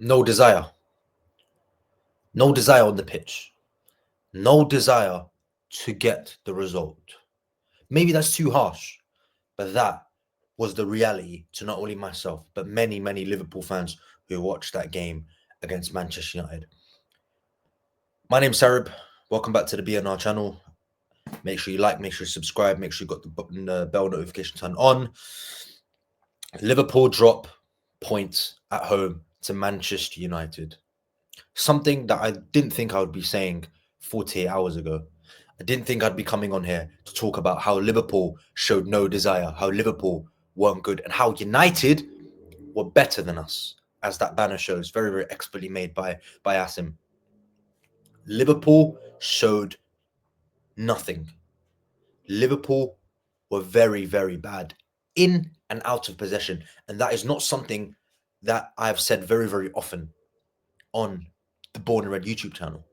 No desire. No desire on the pitch. No desire to get the result. Maybe that's too harsh, but that was the reality to not only myself, but many, many Liverpool fans who watched that game against Manchester United. My name's Sarib. Welcome back to the BNR channel. Make sure you like, make sure you subscribe, make sure you got the bell notification turned on. Liverpool drop points at home to Manchester United. Something that I didn't think I would be saying 48 hours ago. I didn't think I'd be coming on here to talk about how Liverpool showed no desire, how Liverpool weren't good, and how United were better than us, as that banner shows, very, very expertly made by Asim. Liverpool showed nothing. Liverpool were very, very bad in and out of possession, and that is not something that I've said very, very often on the Born and Red YouTube channel.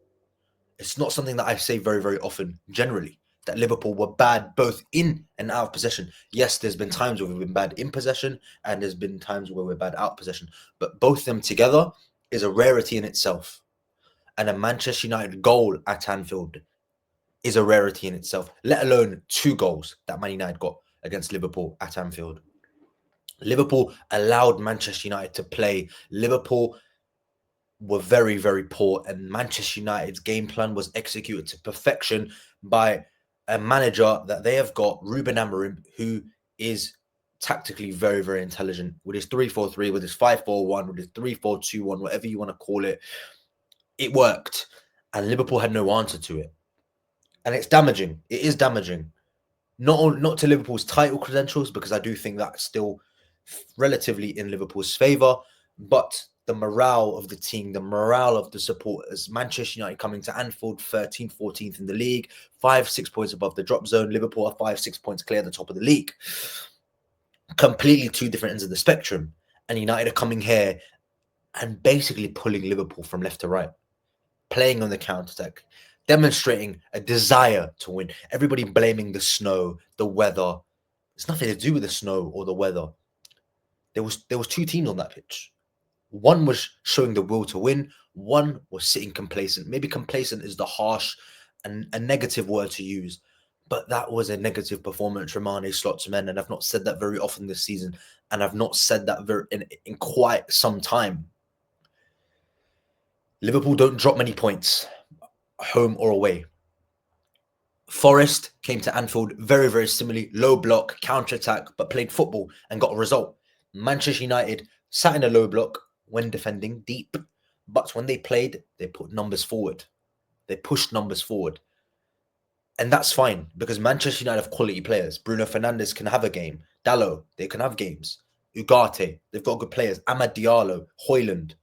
It's not something that I say very, very often generally, that Liverpool were bad both in and out of possession. Yes, there's been times where we've been bad in possession and there's been times where we're bad out of possession, but both of them together is a rarity in itself. And a Manchester United goal at Anfield is a rarity in itself, let alone 2 goals that Man United got against Liverpool at Anfield. Liverpool allowed Manchester United to play. Liverpool were very, very poor, and Manchester United's game plan was executed to perfection by a manager that they have got, Ruben Amorim, who is tactically very, very intelligent with his 3-4-3, with his 5-4-1, with his 3-4-2-1, whatever you want to call it. It worked, and Liverpool had no answer to it. And it's damaging. It is damaging. Not to Liverpool's title credentials, because I do think that's still relatively in Liverpool's favour, but the morale of the team, the morale of the supporters. Manchester United coming to Anfield 13th, 14th in the league, 5-6 points above the drop zone. Liverpool are 5-6 points clear at the top of the league. Completely 2 different ends of the spectrum. And United are coming here and basically pulling Liverpool from left to right, playing on the counter-attack, demonstrating a desire to win. Everybody blaming the snow, the weather. It's nothing to do with the snow or the weather. There was 2 teams on that pitch. One was showing the will to win. One was sitting complacent. Maybe complacent is the harsh and a negative word to use, but that was a negative performance from Arne Slot's-men, and I've not said that very often this season, and I've not said that in quite some time. Liverpool don't drop many points, home or away. Forest came to Anfield very, very similarly, low block, counter-attack, but played football and got a result. Manchester United sat in a low block when defending deep, but when they played, they put numbers forward. They pushed numbers forward. And that's fine, because Manchester United have quality players. Bruno Fernandes can have a game. Dalot, they can have games. Ugarte, they've got good players. Amad Diallo, Højlund.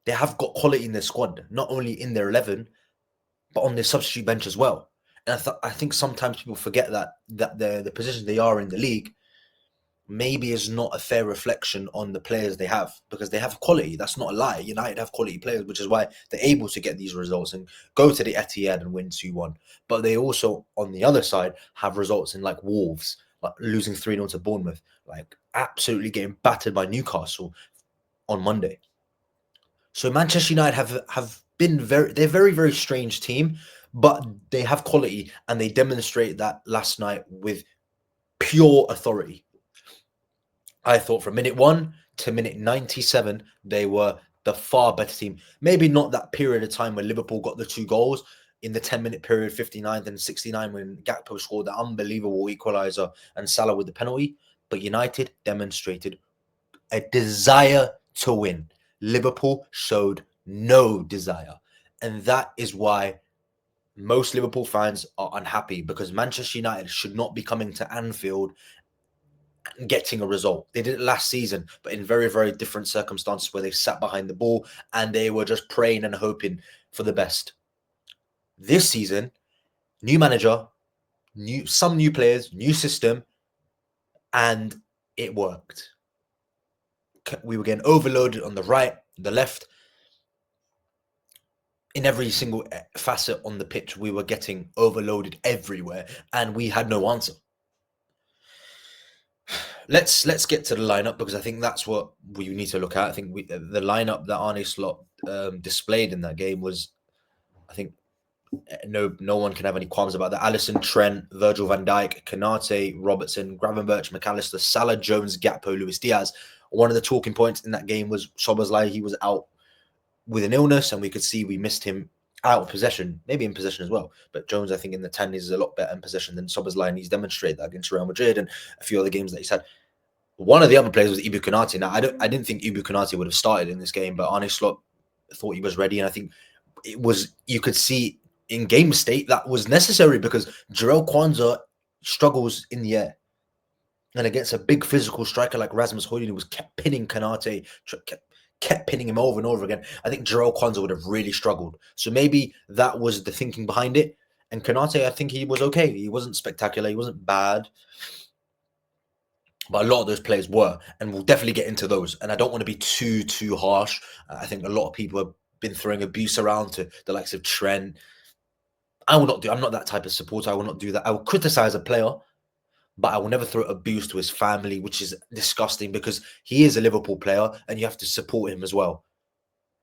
They have got quality in their squad, not only in their 11, but on their substitute bench as well. And I think sometimes people forget that the position they are in the league maybe is not a fair reflection on the players they have, because they have quality. That's not a lie. United have quality players, which is why they're able to get these results and go to the Etihad and win 2-1. But they also, on the other side, have results in like Wolves, like losing 3-0 to Bournemouth, like absolutely getting battered by Newcastle on Monday. So Manchester United have been they're a very, very strange team, but they have quality, and they demonstrate that last night with pure authority. I thought from minute 1 to minute 97, they were the far better team. Maybe not that period of time when Liverpool got the 2 goals in the 10-minute period, 59th and 69, when Gakpo scored the unbelievable equaliser and Salah with the penalty. But United demonstrated a desire to win. Liverpool showed no desire. And that is why most Liverpool fans are unhappy, because Manchester United should not be coming to Anfield getting a result. They did it last season, but in very, very different circumstances, where they sat behind the ball and they were just praying and hoping for the best. This season, new manager, some new players, new system, and it worked. We were getting overloaded on the right, the left. In every single facet on the pitch, we were getting overloaded everywhere, and we had no answer. let's get to the lineup because I think that's what we need to look at. I think the lineup that Arne Slot displayed in that game was, I think, no one can have any qualms about that. Alisson, Trent, Virgil van Dijk, Kanate, Robertson, Gravenberch, McAllister, Salah, Jones, Gakpo, Luis Diaz. One of the talking points in that game was Szoboszlai. He was out with an illness, and we could see we missed him out of possession, maybe in possession as well. But Jones, I think, in the 10 is a lot better in possession than Szoboszlai, and he's demonstrated that against Real Madrid and a few other games that he's had. One of the other players was Ibu Konate. Now, I didn't think Ibu Konate would have started in this game, but Arne Slot thought he was ready, and I think it was. You could see in game state that was necessary because Jarell Kwanzaa struggles in the air, and against a big physical striker like Rasmus Højlund, who was kept pinning Konate, kept pinning him over and over again. I think Jarell Kwanzaa would have really struggled. So maybe that was the thinking behind it. And Konate, I think he was okay. He wasn't spectacular. He wasn't bad. But a lot of those players were, and we'll definitely get into those. And I don't want to be too harsh. I think a lot of people have been throwing abuse around to the likes of Trent. I will not do. I'm not that type of supporter. I will not do that. I will criticize a player, but I will never throw abuse to his family, which is disgusting because he is a Liverpool player, and you have to support him as well.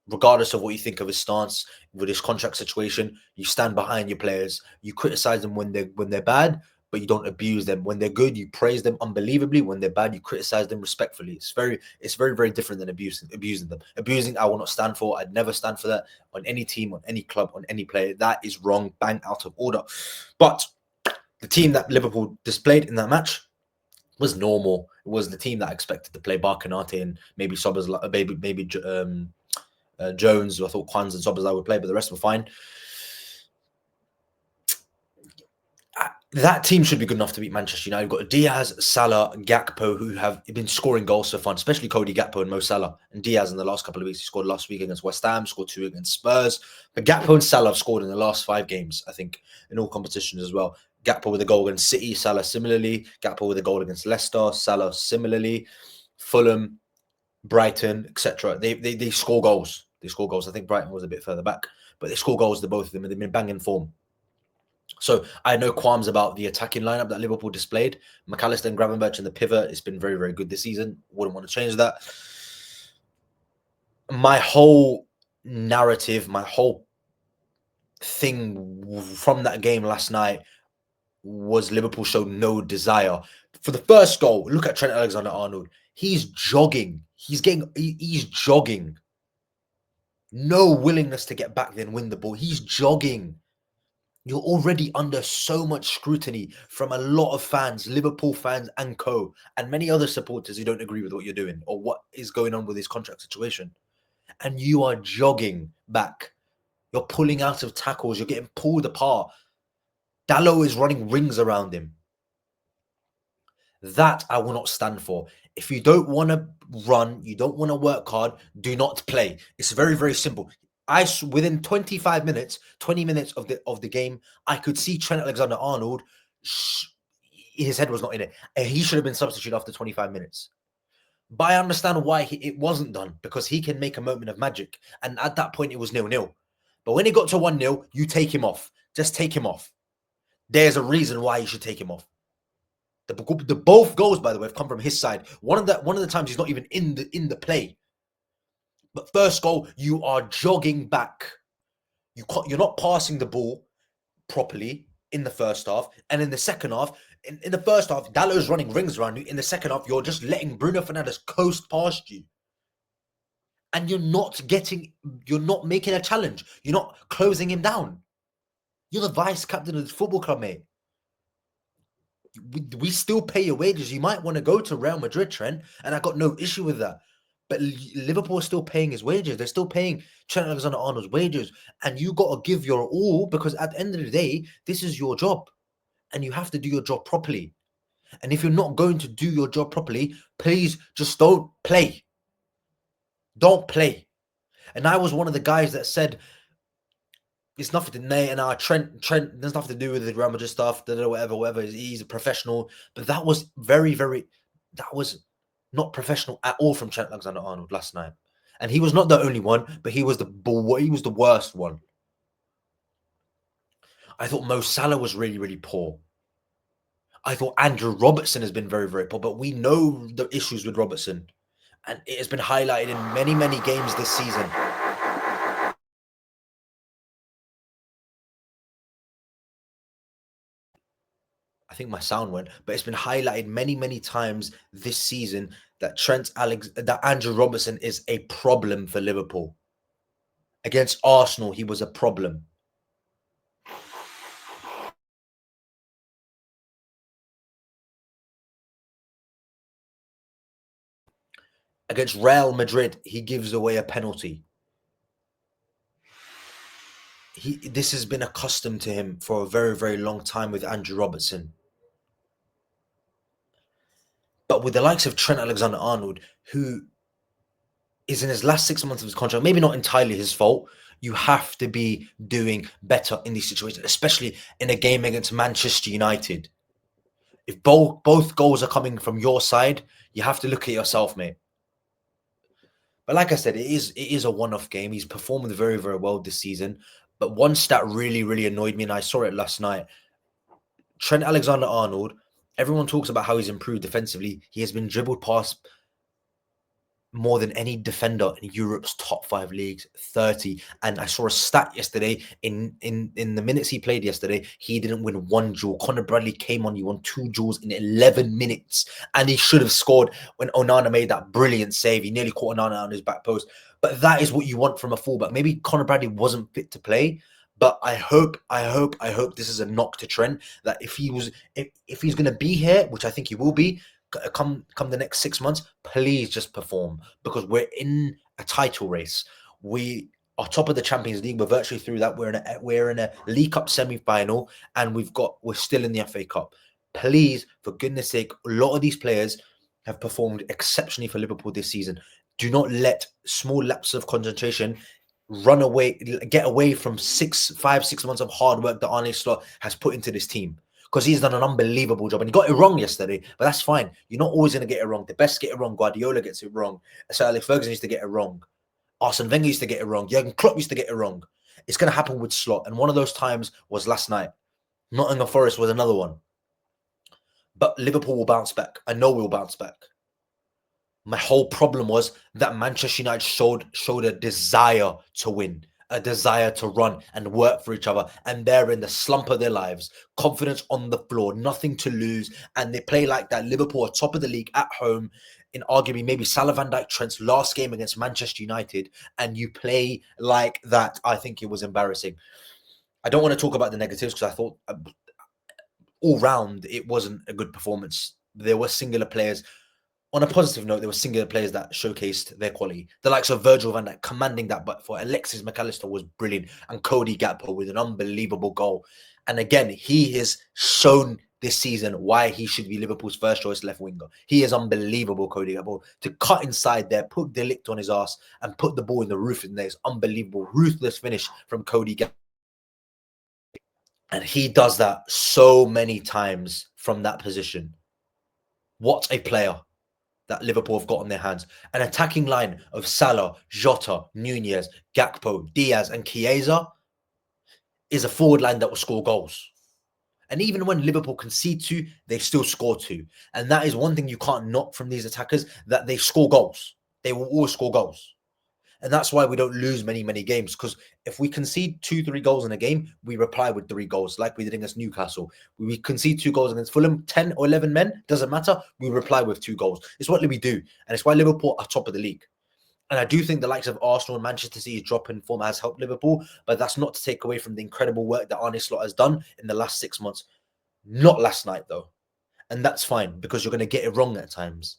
Regardless of what you think of his stance with his contract situation, you stand behind your players. You criticize them when they're bad, but you don't abuse them. When they're good, you praise them unbelievably. When they're bad, you criticize them respectfully. It's very different than abusing them. Abusing, I will not stand for. I'd never stand for that on any team, on any club, on any player. That is wrong, bang out of order. But the team that Liverpool displayed in that match was normal. It was the team that I expected to play Bar Konate and maybe Szoboszlai, maybe Jones. I thought Kwanzaa and Szoboszlai would play, but the rest were fine. That team should be good enough to beat Manchester United. You've got Diaz, Salah, Gakpo, who have been scoring goals so far, especially Cody Gakpo and Mo Salah. And Diaz in the last couple of weeks, he scored last week against West Ham, scored 2 against Spurs. But Gakpo and Salah have scored in the last 5 games, I think, in all competitions as well. Gakpo with a goal against City, Salah similarly. Gakpo with a goal against Leicester, Salah similarly. Fulham, Brighton, etc. They score goals. They score goals. I think Brighton was a bit further back, but they score goals, the both of them, and they've been banging form. So I had no qualms about the attacking lineup that Liverpool displayed. McAllister and Gravenberch in the pivot, it's been very good this season. Wouldn't want to change that. My whole narrative, my whole thing from that game last night was Liverpool showed no desire. For the first goal, look at Trent Alexander-Arnold. He's jogging. He's jogging. No willingness to get back there and win the ball. He's jogging. You're already under so much scrutiny from a lot of fans, Liverpool fans and co, and many other supporters who don't agree with what you're doing or what is going on with his contract situation. And you are jogging back. You're pulling out of tackles. You're getting pulled apart. Dalot is running rings around him. That I will not stand for. If you don't want to run, you don't want to work hard, do not play. It's very simple. Within 25 minutes, 20 minutes of the game, I could see Trent Alexander-Arnold. His head was not in it, and he should have been substituted after 25 minutes. But I understand why it wasn't done, because he can make a moment of magic. And at that point, it was 0-0. But when it got to 1-0, you take him off. Just take him off. There's a reason why you should take him off. The both goals, by the way, have come from his side. One of the times he's not even in the play. But first goal, you are jogging back. You're not passing the ball properly in the first half. And in the second half, in the first half, Dalot's running rings around you. In the second half, you're just letting Bruno Fernandes coast past you. And you're not making a challenge. You're not closing him down. You're the vice captain of the football club, mate. We still pay your wages. You might want to go to Real Madrid, Trent, and I got no issue with that. But Liverpool is still paying his wages. They're still paying Trent Alexander-Arnold's wages. And you got to give your all, because at the end of the day, this is your job. And you have to do your job properly. And if you're not going to do your job properly, please just don't play. Don't play. And I was one of the guys that said, it's nothing to Nate and Trent, there's nothing to do with the Real Madrid stuff, whatever. He's a professional. But that was that was not professional at all from Trent Alexander-Arnold last night. And he was not the only one, but he was the worst one. I thought Mo Salah was really poor. I thought Andrew Robertson has been very, very poor, but we know the issues with Robertson. And it has been highlighted in many, many games this season. I think my sound went, but it's been highlighted many, many times this season that that Andrew Robertson is a problem for Liverpool. Against Arsenal, he was a problem. Against Real Madrid, he gives away a penalty. This has been accustomed to him for a very, very long time with Andrew Robertson. But with the likes of Trent Alexander-Arnold, who is in his last 6 months of his contract, maybe not entirely his fault, you have to be doing better in these situations, especially in a game against Manchester United. If both goals are coming from your side, you have to look at yourself, mate. But like I said, it is a one-off game. He's performed very, very well this season. But one stat really, really annoyed me, and I saw it last night. Trent Alexander-Arnold, everyone talks about how he's improved defensively. He has been dribbled past more than any defender in Europe's top 5 leagues, 30. And I saw a stat yesterday in the minutes he played yesterday, he didn't win one duel. Conor Bradley came on, he won 2 duels in 11 minutes. And he should have scored when Onana made that brilliant save. He nearly caught Onana on his back post. But that is what you want from a fullback. Maybe Conor Bradley wasn't fit to play. But I hope this is a knock to Trent, that if he's going to be here, which I think he will be, come the next 6 months, please just perform, because we're in a title race. We are top of the Champions League. We're virtually through that. We're in a League Cup semi-final, and we're still in the FA Cup. Please, for goodness sake, a lot of these players have performed exceptionally for Liverpool this season. Do not let small lapses of concentration get away from 5-6 months of hard work that Arne Slot has put into this team, because he's done an unbelievable job. And he got it wrong yesterday, but that's fine. You're not always going to get it wrong. The best get it wrong. Guardiola gets it wrong. Sir Alex Ferguson used to get it wrong. Arsene Wenger used to get it wrong. Jurgen Klopp used to get it wrong. It's going to happen with Slot. And one of those times was last night. Nottingham Forest was another one. But Liverpool will bounce back. I know we'll bounce back. My whole problem was that Manchester United showed a desire to win, a desire to run and work for each other. And they're in the slump of their lives, confidence on the floor, nothing to lose. And they play like that. Liverpool are top of the league at home in arguably maybe Salah, Van Dijk, Trent's last game against Manchester United. And you play like that. I think it was embarrassing. I don't want to talk about the negatives, because I thought all round it wasn't a good performance. There were singular players. On a positive note, there were singular players that showcased their quality. The likes of Virgil van Dijk commanding that, but for Alexis McAllister was brilliant, and Cody Gakpo with an unbelievable goal. And again, he has shown this season why he should be Liverpool's first choice left winger. He is unbelievable, Cody Gakpo. To cut inside there, put De Ligt on his ass, and put the ball in the roof in there is unbelievable. Ruthless finish from Cody Gakpo. And he does that so many times from that position. What a player that Liverpool have got on their hands. An attacking line of Salah, Jota, Nunez, Gakpo, Diaz, and Chiesa is a forward line that will score goals. And even when Liverpool concede 2, they still score 2. And that is one thing you can't knock from these attackers, that they score goals. They will always score goals. And that's why we don't lose many, many games. Because if we concede 2-3 goals in a game, we reply with 3 goals, like we did against Newcastle. We concede 2 goals against Fulham, 10 or 11 men, doesn't matter. We reply with 2 goals. It's what we do. And it's why Liverpool are top of the league. And I do think the likes of Arsenal and Manchester City's drop in form has helped Liverpool. But that's not to take away from the incredible work that Arne Slot has done in the last 6 months. Not last night, though. And that's fine, because you're going to get it wrong at times.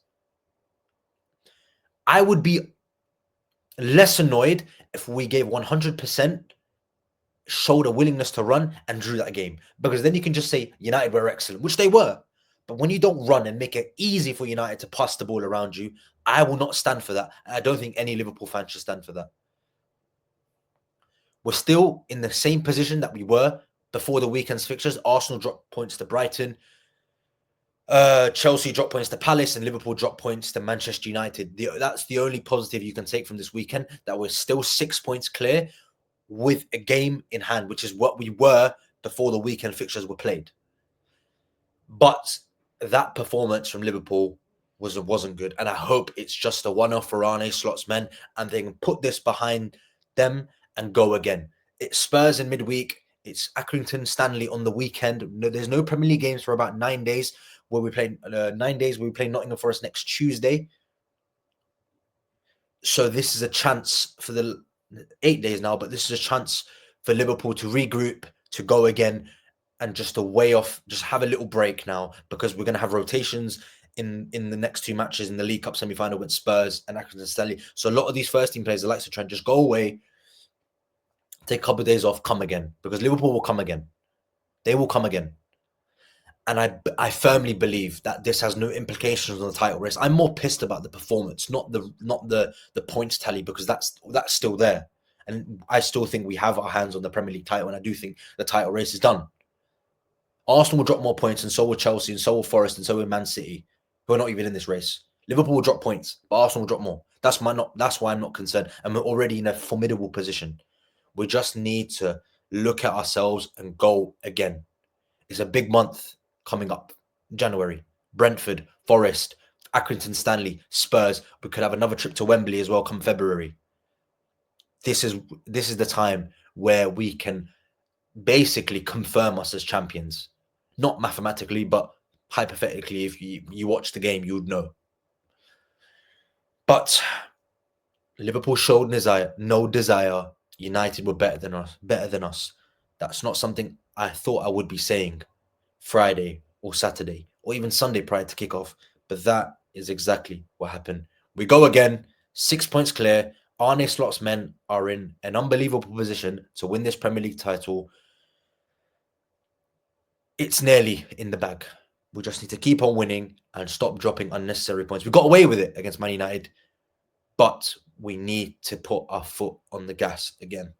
I would be less annoyed if we gave 100%, showed a willingness to run, and drew that game. Because then you can just say United were excellent, which they were. But when you don't run and make it easy for United to pass the ball around you, I will not stand for that. And I don't think any Liverpool fan should stand for that. We're still in the same position that we were before the weekend's fixtures. Arsenal dropped points to Brighton. Chelsea dropped points to Palace, and Liverpool dropped points to Manchester United. That's the only positive you can take from this weekend, that we're still 6 points clear with a game in hand, which is what we were before the weekend fixtures were played. But that performance from Liverpool wasn't good, and I hope it's just a one-off for Arne Slot's men, and they can put this behind them and go again. It's Spurs in midweek. It's Accrington Stanley on the weekend. No, there's no Premier League games for about 9 days. Where we play 9 days. Where we play Nottingham Forest next Tuesday. So this is a chance for the 8 days now, but this is a chance for Liverpool to regroup, to go again, and just to weigh off, just have a little break now, because we're going to have rotations in the next 2 matches in the League Cup semi-final with Spurs and Accrington Stanley. So a lot of these first team players, the likes of Trent, just go away, take a couple of days off, come again, because Liverpool will come again. They will come again. And I firmly believe that this has no implications on the title race. I'm more pissed about the performance, not the points tally, because that's still there. And I still think we have our hands on the Premier League title, and I do think the title race is done. Arsenal will drop more points, and so will Chelsea, and so will Forest, and so will Man City, who are not even in this race. Liverpool will drop points, but Arsenal will drop more. That's why I'm not concerned. And we're already in a formidable position. We just need to look at ourselves and go again. It's a big month coming up. January. Brentford, Forest, Accrington Stanley, Spurs. We could have another trip to Wembley as well come February. This is the time where we can basically confirm us as champions. Not mathematically, but hypothetically, if you watch the game, you would know. But Liverpool showed no desire. United were better than us. That's not something I thought I would be saying Friday or Saturday or even Sunday prior to kickoff. But that is exactly what happened. We go again, 6 points clear. Arne Slot's men are in an unbelievable position to win this Premier League title. It's nearly in the bag. We just need to keep on winning and stop dropping unnecessary points. We got away with it against Man United, but we need to put our foot on the gas again.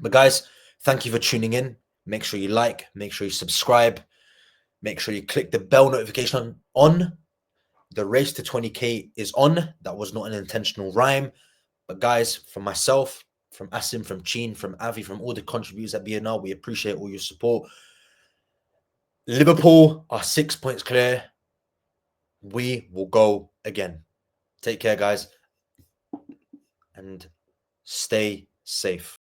But guys, thank you for tuning in. Make sure you like, make sure you subscribe, make sure you click the bell notification on. The race to 20k is on. That was not an intentional rhyme. But guys, from myself, from Asim, from Chin, from Avi, from all the contributors at BNR, we appreciate all your support. Liverpool are 6 points clear. We will go again. Take care, guys, and stay safe.